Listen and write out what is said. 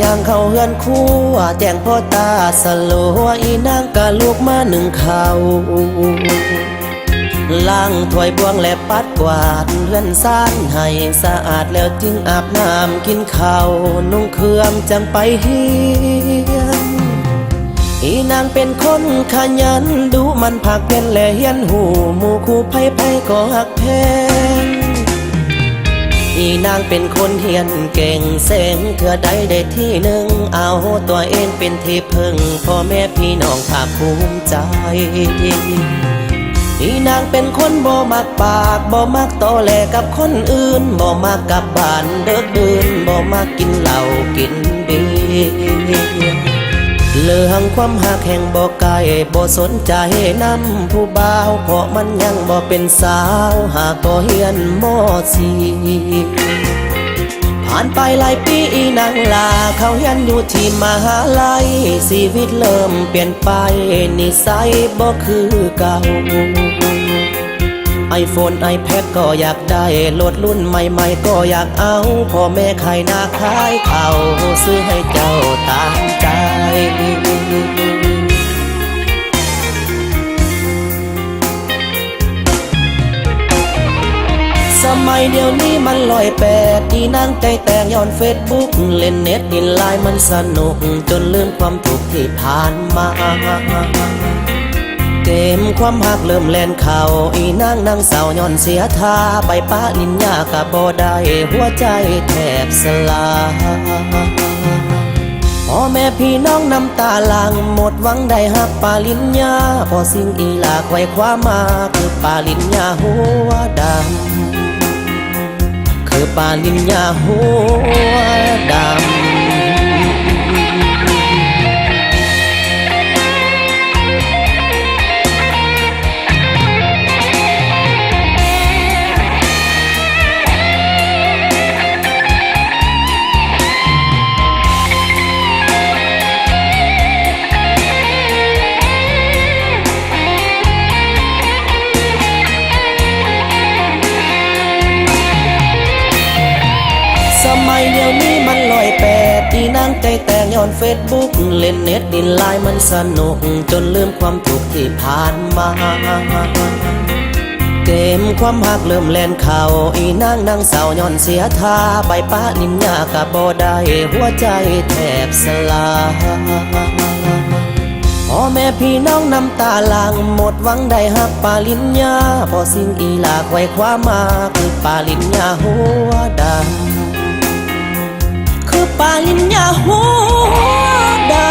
ย่างเข้าเฮือนคู่แจ้งพ่อตาสโลอีนางกะลูกมาหนึ่งข้าวล้างถ้วยบวงและปัดกวาดเรือนซ่านให้สะอาดแล้วจึงอาบน้ำกินข้าวนุ่งเครื่องจังไปเฮียนอีนางเป็นคนขยันดูมันผักเป็นและเฮียนหูหมู่คู่ไพ่ก็หักแพงอีนางเป็นคนเฮียนเก่งเสงเถื่อใดได้ที่หนึ่งเอาตัวเองเป็นที่พึ่งพ่อแม่พี่น้องภาคภูมิใจอีนางเป็นคนบ่มักปากบ่มักตอแหลกับคนอื่นบ่มักกลับบ้านเดึกดื่นบ่มักกินเหล้ากินเบียร์เรื่องความหักแห่งบ่ไกลบ่สนใจนำผู้บ่าวเพราะมันยังบ่เป็นสาวหากบ่เฮียนม.4ผ่านไปหลายปีอีนางลาเขาเฮียนอยู่ที่มหาลัยชีวิตเริ่มเปลี่ยนไปนิสัยบ่คือเก่าiPhone iPad ก็อยากได้รถรุ่นใหม่ๆก็อยากเอาพ่อแม่ขายนาขายเขาซื้อให้เจ้าตามใจสมัยเดี๋ยวนี้มัน108อีนางใจแตกย้อนเฟซบุ๊กเล่นเน็ตดินไลน์มันสนุกจนลืมความทุกข์ที่ผ่านมาเกมความหักเริ่มแล่นเข่าอีนางนั่งเศร้าย้อนเสียท่าไปป้าลินยากะบ่ได้หัวใจแทบสลายพ่อแม่พี่น้องน้ำตาหลั่งหมดหวังได้หักปาลินยาพอสิ่งอีหลาไขว่คว้ามาคือปาลินยาหัวดำคือปาลินยาหัวดำสมัยเดี๋ยวนี้มัน108อีนางใจแตกย้อนเฟซบุ๊กเล่นเน็ตดินไลน์มันสนุกจนลืมความทุกข์ที่ผ่านมาเกมความหักเริ่มแล่นเข่าอีนางนั่งเศร้าย้อนเสียท่าใบป้านินยากะบ่ได้หัวใจแทบสลายพ่อแม่พี่น้องน้ำตาหลั่งหมดหวังได้หักปาลินยาพอสิ่งอีหลาไขว่คว้ามาคือปาลินยาหัวดำคือปาลินยาหัวดำ